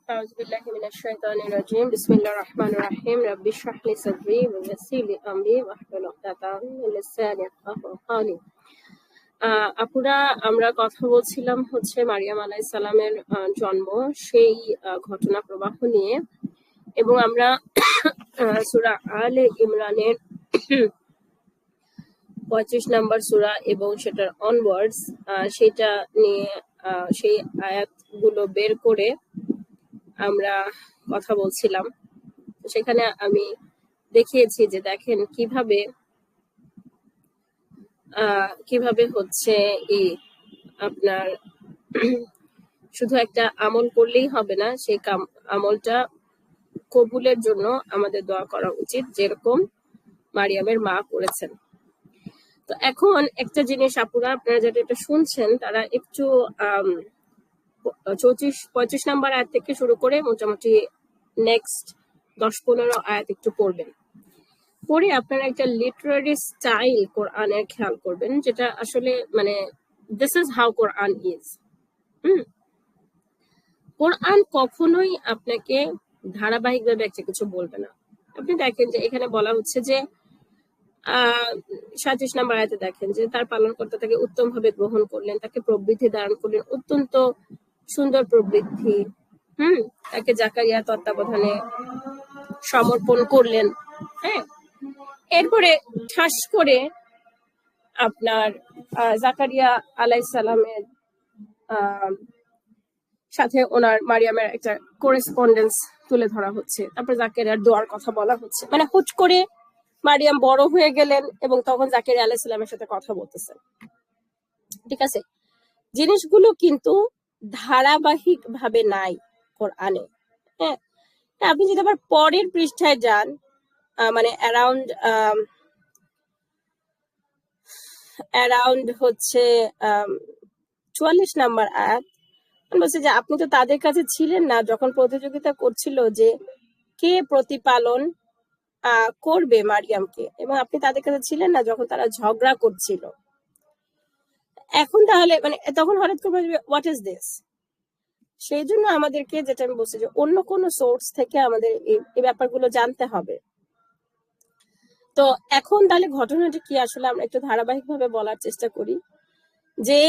أعوذ بالله من الشيطان الرجيم بسم الله الرحمن الرحيم رب اشرح لي صدري ويسر لي أمري واحلل عقدة من لساني يفقهوا قولي। আপুরা, আমরা কথা বলছিলাম হচ্ছে মারিয়াম আলাইহিস সালামের জন্ম, সেই ঘটনা প্রবাহ নিয়ে, এবং আমরা সূরা আলে ইমরানের 35 নম্বর সূরা এবং সেটার অনওয়ার্ডস সেটা নিয়ে সেই আয়াতগুলো বের করে আমরা কথা বলছিলাম। সেখানে আমি দেখিয়েছি যে দেখেন কিভাবে হচ্ছে আপনার শুধু একটা আমল করলেই হবে না, সেই আমলটা কবুলের জন্য আমাদের দোয়া করা উচিত, যেরকম মারিয়ামের মা করেছেন। তো এখন একটা জিনিস আপুরা, আপনারা যারা এটা শুনছেন তারা একটু 35 নম্বর আয়াত থেকে শুরু করে মোটামুটি নেক্সট 10-15 আয়াত একটু পড়বেন। পরে আপনারা একটা লিটারারি স্টাইল কোরআনের খেয়াল করবেন, যেটা আসলে মানে this is how Quran is. Quran কখনোই আপনাকে ধারাবাহিকভাবে একটা কিছু বলবে না। আপনি দেখেন যে এখানে বলা হচ্ছে যে 37 নম্বর আয়াতে দেখেন যে তার পালনকর্তা তাকে উত্তম ভাবে গ্রহণ করলেন, তাকে প্রবৃদ্ধি দান করলেন, অত্যন্ত সুন্দর প্রবৃদ্ধি। তাকে জাকারিয়া তত্ত্বাবধানে সমর্পণ করলেন। হ্যাঁ, এরপরে ঠাস করে আপনার জাকারিয়া আলাইহিস সালামের সাথে ওনার মারিয়ামের একটা করেসপন্ডেন্স তুলে ধরা হচ্ছে। তারপর জাকারিয়ার দোয়ার কথা বলা হচ্ছে, মানে হুট করে মারিয়াম বড় হয়ে গেলেন এবং তখন জাকারিয়া আলাইহিস সালামের সাথে কথা বলতেছেন। ঠিক আছে, জিনিসগুলো কিন্তু ধারাবাহিক ভাবে নাই কোরআনে। হ্যাঁ, আপনি যদি আবার পরের পৃষ্ঠায় যান, মানে অ্যারাউন্ড হচ্ছে 44 নাম্বার আয়াত বলছে যে আপনি তো তাদের কাছে ছিলেন না যখন প্রতিযোগিতা করছিল যে কে প্রতিপালন করবে মারিয়ামকে, এবং আপনি তাদের কাছে ছিলেন না যখন তারা ঝগড়া করছিল। এখন তাহলে মানে তখন হঠাৎ করে হোয়াট ইজ দিস? সেই জন্য আমাদেরকে, যেটা আমি বলছি, যে অন্য কোনো সোর্স থেকে আমাদের এই ব্যাপারগুলো জানতে হবে। তো এখন তাহলে ঘটনাটা কি আসলে আমরা একটু ধারাবাহিকভাবে বলার চেষ্টা করি। যে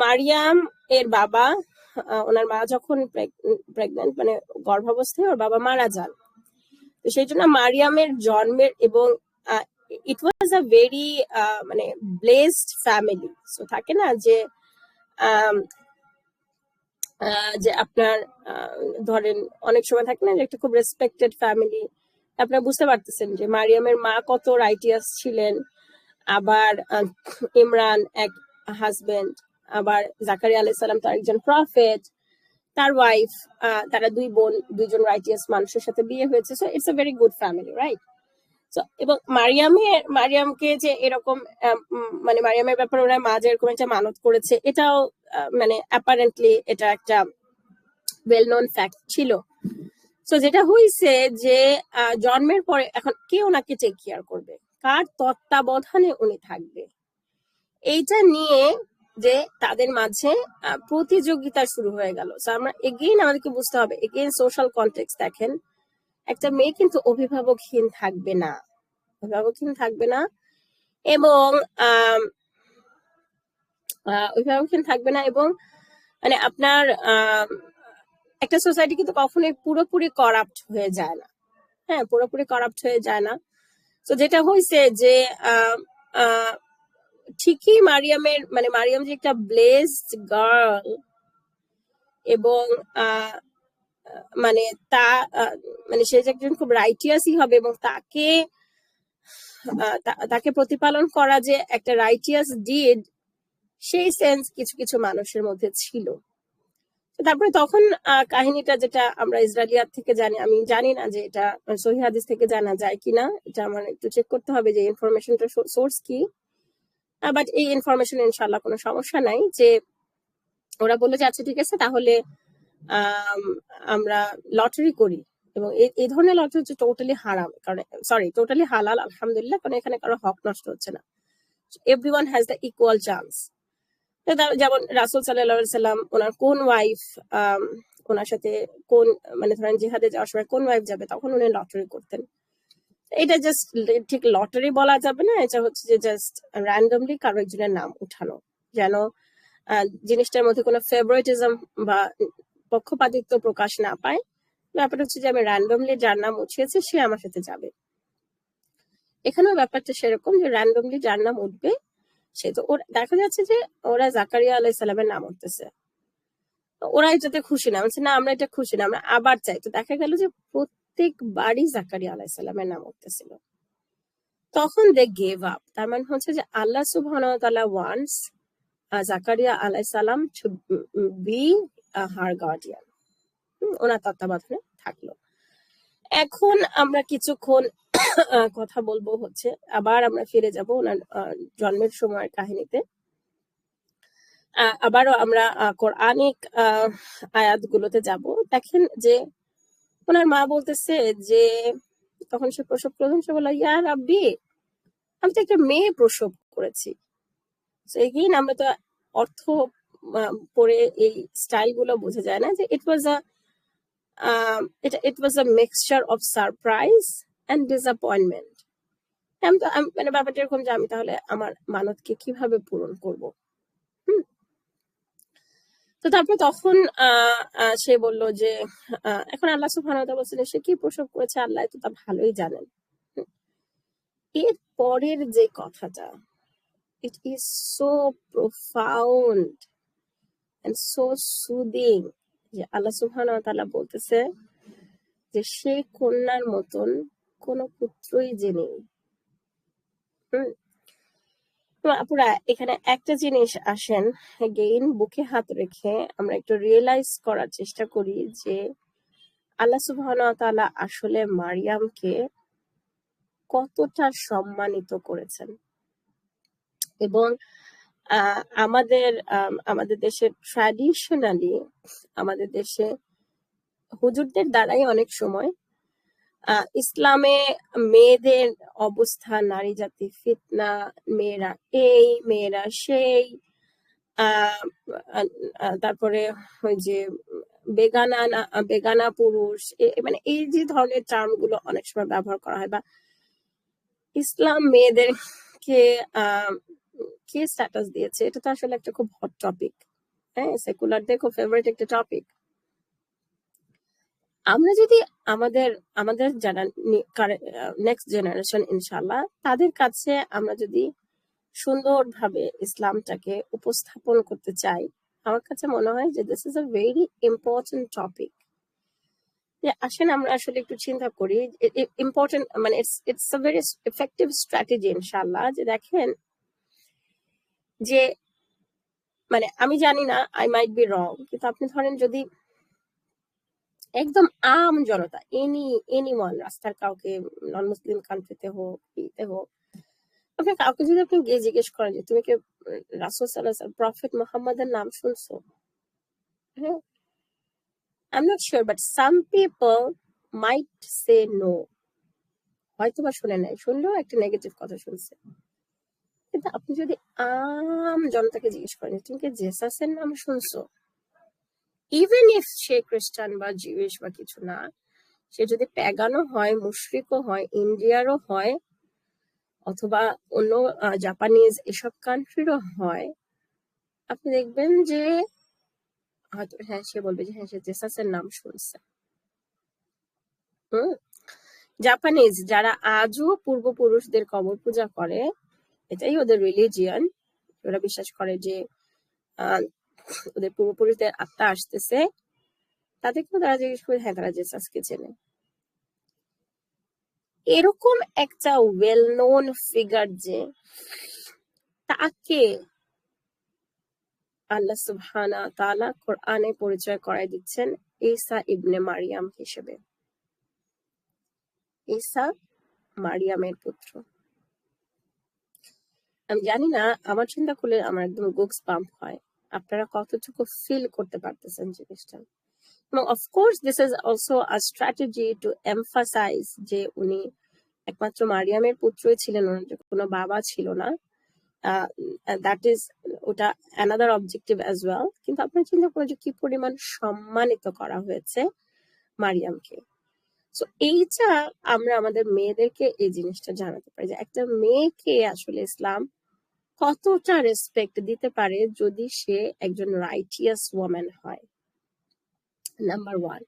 মারিয়াম এর বাবা, ওনার মা যখন প্রেগন্যান্ট মানে গর্ভাবস্থায় ওর বাবা মারা যান, তো সেই জন্য মারিয়ামের জন্মের এবং ইট ওয়াজ আ ভেরি মানে ব্লেসড ফ্যামিলি। সো থাকে না যে যে আপনার ধরেন অনেক সময় থাকে না যে একটা খুব রেসপেক্টেড ফ্যামিলি। আপনারা বুঝতে পারতেছেন যে মারিয়ামের মা কত রাইটিয়াস ছিলেন, আবার ইমরান এক হাজবেন্ড, আবার জাকারিয়া আলাইহিস সালাম তার একজন প্রফেট, তার ওয়াইফ, তারা দুইজন রাইটিয়াস মানুষের সাথে বিয়ে হয়েছে। So it's a very good family, right? এবং মারিয়ামকে যে এরকম মানে মারিয়ামের ব্যাপারে ওনার মা যে এরকম একটা মানত করেছে, এটাও মানে অ্যাপারেন্টলি এটা একটা ওয়েল নোন ফ্যাক্ট ছিল। সো যেটা হয়েছে যে জন্মের পরে এখন কে ওনাকে টেক কেয়ার করবে, কার তত্ত্বাবধানে উনি থাকবে, এইটা নিয়ে যে তাদের মাঝে প্রতিযোগিতা শুরু হয়ে গেল। সো আমরা এগেইন আমাদেরকে বুঝতে হবে, এগেইন সোশ্যাল কনটেক্সট দেখেন, একটা মেয়ে কিন্তু অভিভাবকহীন থাকবে না, এবং মানে আপনার একটা সোসাইটি কিন্তু কখনোই পুরোপুরি করাপ্ট হয়ে যায় না। হ্যাঁ, পুরোপুরি করাপ্ট হয়ে যায় না। তো যেটা হয়েছে যে ঠিকই মারিয়াম যে একটা ব্লেসড গার্ল, এবং মানে মানে সে যে একজন খুব রাইটিয়াসই হবে, এবং তাকে প্রতিপালন করা যে একটা রাইটিয়াস ডিড, সেই সেন্স কিছু কিছু মানুষের মধ্যে ছিল। তারপরে তখন কাহিনীটা যেটা আমরা ইসরায়েলিয়াত থেকে জানি, আমি জানি না যে এটা সহিহ হাদিস থেকে জানা যায় কিনা, এটা আমার একটু চেক করতে হবে যে ইনফরমেশনটা সোর্স কি। বাট এই ইনফরমেশন ইনশাআল্লাহ কোনো সমস্যা নাই। যে ওরা বললো যে আচ্ছা ঠিক আছে, তাহলে আমরা লটারি করি, এবং এই ধরনের লটারি হচ্ছে টোটালি হারাম, কারণ টোটালি হালাল আলহামদুলিল্লাহ, কারণ এখানে কারো হক নষ্ট হচ্ছে না। Everyone has the equal chance. যেমন রাসূল সাল্লাল্লাহু আলাইহি ওয়াসাল্লাম ওনার কোন ওয়াইফ ওনার সাথে কোন মানে ধরেন জিহাদে যাওয়ার সময় কোন ওয়াইফ যাবে তখন উনি লটারি করতেন। এটা জাস্ট ঠিক লটারি বলা যাবে না, এটা হচ্ছে যে জাস্ট র্যান্ডমলি কারো একজনের নাম উঠানো, যেন জিনিসটার মধ্যে কোনো ফেভারিটিজম বা পক্ষপাতিত্ব প্রকাশ না পায়। ব্যাপারটা হচ্ছে যে আমি র্যান্ডমলি যার নাম উঠিয়েছি সে আমার সাথে যাবে। এখানেও ব্যাপারটা সেরকম যে র্যান্ডমলি যার নাম উঠবে সে তো দেখা যাচ্ছে যে ওরা জাকারিয়া আলাইহিস সালামের নাম উঠতেছে, ওরা এটাতে খুশি না, বলছে না আমরা এটা খুশি না, আমরা আবার চাই। তো দেখা গেল যে প্রত্যেকবারই জাকারিয়া আলাইহিস সালামের নাম উঠতেছিল। তখন দে গেভ আপ। তার মানে হচ্ছে যে আল্লাহ সুবহানাহু ওয়া তাআলা ওয়ান্টস জাকারিয়া আলাইহিস সালাম টু বি হার গার্ডিয়ান, ওনার তত্ত্বাবধানে থাকলো। এখন আমরা কিছুক্ষণ কথা বলবো হচ্ছে, আবার আমরা ফিরে যাব ওনার জন্মের সময়ের কাহিনীতে। আবারও আমরা কোরআনিক আয়াতগুলোতে যাব। দেখেন যে ওনার মা বলতেছে যে তখন সে প্রসব প্রথম সে বলল ইয়া রাব্বি, আমি তো একটা মেয়ে প্রসব করেছি। এগেইন আমরা তো অর্থ পড়ে এই স্টাইল গুলো বোঝা যায় না যে it was a mixture of surprise and disappointment. আমি তো মানে ব্যাপারটা এরকম যে আমি তাহলে আমার মানতকে কিভাবে পূরণ করব। তো তারপর তখন সে বলল যে এখন আল্লাহ সুবহানাহু ওয়া তাআলা বলছেন সে কি প্রসব করেছে আল্লাহ তো তা ভালোই জানেন। এর পরের যে কথাটা, it is so profound and so soothing যে আল্লাহ সুবহানাহু ওয়া তাআলা বলতেছে যে সে কন্যার মতন কোন পুত্রই যে নেই। তো আপুরা এখানে একটা জিনিস আসেন এগেইন বুকে হাত রেখে আমরা একটু রিয়েলাইজ করার চেষ্টা করি যে আল্লাহ সুবহানাহু ওয়া তাআলা আসলে মারিয়ামকে কতটা সম্মানিত করেছেন। এবং আমাদের দেশে ট্র্যাডিশনালি আমাদের দেশে হুজুরদের দ্বারাই অনেক সময় ইসলামে মেয়েদের অবস্থা, নারী জাতি ফিতনা, মেয়েরা এই মেয়েরা সেই, তারপরে ওই যে বেগানা পুরুষ, মানে এই যে ধরনের টার্ম গুলো অনেক সময় ব্যবহার করা হয়, বা ইসলাম মেয়েদেরকে কে স্ট্যাটাস দিয়েছে, এটা তো আসলে একটা খুব হট টপিক। হ্যাঁ, সেকুলারদের খুব ফেভারিট একটা টপিক। আমরা যদি আমাদের যারা নেক্সট জেনারেশন ইনশাল্লাহ তাদের কাছে আমরা যদি সুন্দরভাবে ইসলামটাকে উপস্থাপন করতে চাই, আমার কাছে মনে হয় যে this is a very important topic. যে আসেন আমরা আসলে একটু চিন্তা করি, ইম্পর্টেন্ট মানে it's a very effective strategy ইনশাল্লাহ। যে দেখেন যে মানে আমি জানি না, আই মাইট বি রং, কিন্তু আপনি ধরেন যদি একদম আম জনতা এনিওয়ান রাস্তার কাউকে নন মুসলিম কান্ট্রিতে হোক ইতে হোক, আপনি কাউকে যদি আপনি গিয়ে জিজ্ঞেস করেন যে তুমি কি রাসূল সাল্লাল্লাহু আলাইহি ওয়াসাল্লাম প্রফেট মুহাম্মাদের নাম শুনছো, হ্যাঁ, I am not sure but some people might say no, হয়তো বা শুনে নাই, শুনলেও একটা নেগেটিভ কথা শুনছে। কিন্তু আপনি যদি আম জনতাকে জিজ্ঞেস করেন তুমি কি জেসাসের নাম শুনছো, ইভেন ইফ সে খ্রিস্টান বা জিউস বা কিছু না, সে যদি প্যাগানও হয়, মুশরিকও হয়, ইন্ডিয়ারও হয়, অথবা অন্য জাপানিজ এসব কান্ট্রিরও হয়, আপনি দেখবেন যে হয়তো হ্যাঁ সে বলবে যে হ্যাঁ সে জেসাসের নাম শুনছে। জাপানিজ যারা আজও পূর্বপুরুষদের কবর পূজা করে, এটাই ওদের রিলিজিয়ান, ওরা বিশ্বাস করে যে ওদের পূর্বপুরুষদের আত্মা আসতেছে, তাদেরকেও তারা জিজ্ঞেস করে হ্যাঁ তারা জেসাসকে চেনে। এরকম একটা ওয়েল নোন ফিগার যে তাকে আল্লাহ সুবহানাহু ওয়া তাআলা কোরআনে পরিচয় করায় দিচ্ছেন ঈসা ইবনে মারিয়াম হিসেবে। ঈসা মারিয়ামের পুত্র। আমি জানি না, আমার চিন্তা করলে আমার একদম গুক্স পাম্প হয়। আপনারা কতটুকু ফিল করতে পারতেছেন জিনিসটা। এবং of course this is also a strategy to emphasize যে উনি একমাত্র মারিয়ামের পুত্রই ছিলেন, ওনার কোনো বাবা ছিল না। দ্যাট ইজ ওটা অ্যানাদার অবজেক্টিভ অ্যাজ ওয়েল। কিন্তু আপনার চিন্তা করেন যে কি পরিমাণ সম্মানিত করা হয়েছে মারিয়ামকে। সো এইটা আমরা আমাদের মেয়েদেরকে এই জিনিসটা জানাতে পারি যে একটা মেয়েকে আসলে ইসলাম কতটা রেসপেক্ট দিতে পারে যদি সে একজন রাইটিয়াস ওয়ামেন হয়, নাম্বার ওয়ান।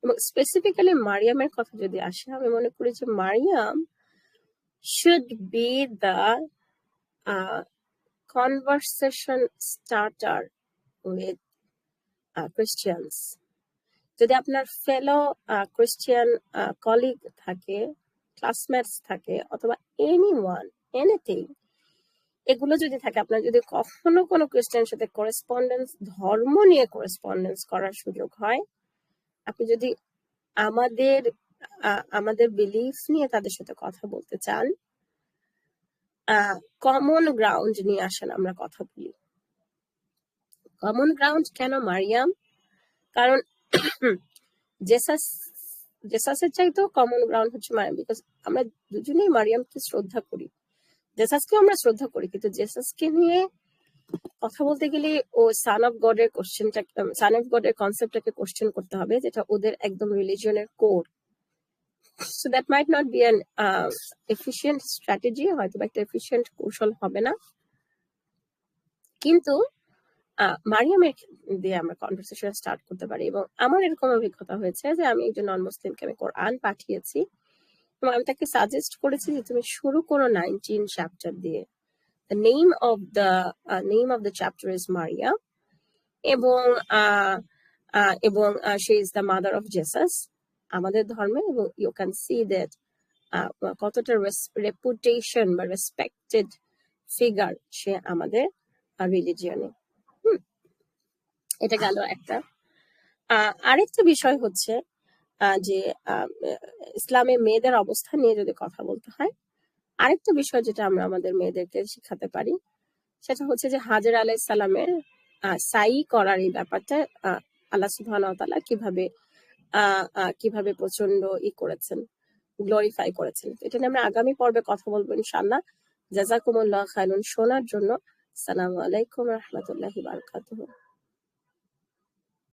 এবং স্পেসিফিক্যালি মারিয়ামের কথা যদি আসে, আমি মনে করি যে Maryam should be the conversation starter with Christians. যদি আপনার ফেলো ক্রিশ্চিয়ান কলিগ থাকে, ক্লাসমেটস থাকে, অথবা এনিওয়ান, এনিথিং, এগুলো যদি থাকে, আপনার যদি কখনো কোনো ক্রিশ্চিয়ানের সাথে করেসপন্ডেন্স, ধর্ম নিয়ে করেসপন্ডেন্স করার সুযোগ হয়, আপনি যদি আমাদের বিলিফস নিয়ে তাদের সাথে কথা বলতে চান, কমন গ্রাউন্ড নিয়ে আসেন, আমরা কথা বলি। কমন গ্রাউন্ড কেন মারিয়াম? কারণ জেসাসের চাইতেও কমন গ্রাউন্ড হচ্ছে মারিয়াম, বিকজ আমরা দুজনেই মারিয়ামকে শ্রদ্ধা করি, জেসাসকেও আমরা শ্রদ্ধা করি, কিন্তু জেসাসকে নিয়ে কথা বলতে গেলে ও সান অফ গডের কনসেপ্টটাকে কোশ্চেন করতে হবে, যেটা ওদের একদম রিলিজিয়নের core. So that might not be an efficient strategy, হয়তো একটা এফিশিয়েন্ট কৌশল হবে না, কিন্তু মারিয়ামের দিয়ে আমরা কনভারসেশন স্টার্ট করতে পারি। এবং আমার এরকম অভিজ্ঞতা হয়েছে যে আমি একজন নন মুসলিমকে আমি কোরআন পাঠিয়েছি এবং আমি তাকে সাজেস্ট করেছি যে তুমি শুরু করো 19 চ্যাপ্টার দিয়ে। The name of the chapter is Maria, এবং she is the mother of Jesus আমাদের ধর্মে, এবং you can see that কতটা রেপুটেশন বা রেসপেক্টেড ফিগার সে আমাদের রিলিজিয়নে। এটা গেল একটা। আরেকটা বিষয় হচ্ছে যে ইসলামে মেয়েদের অবস্থা নিয়ে যদি কথা বলতে হয়, আরেকটা বিষয় যেটা আমরা আমাদের মেয়েদেরকে শিখাতে পারি, সেটা হচ্ছে যে হাজর আলাইহিস সালামের সাই করার এই ব্যাপারটা আল্লাহ সুবহানাহু ওয়া তাআলা কিভাবে প্রচন্ড করেছেন, গ্লোরিফাই করেছেন। এটা নিয়ে আমরা আগামী পর্বে কথা বলবো ইনশাআল্লাহ। জাযাকুমুল্লাহ খায়রুন। শোনার জন্য আসসালামু আলাইকুম ওয়া রাহমাতুল্লাহি ওয়া বারাকাতুহু।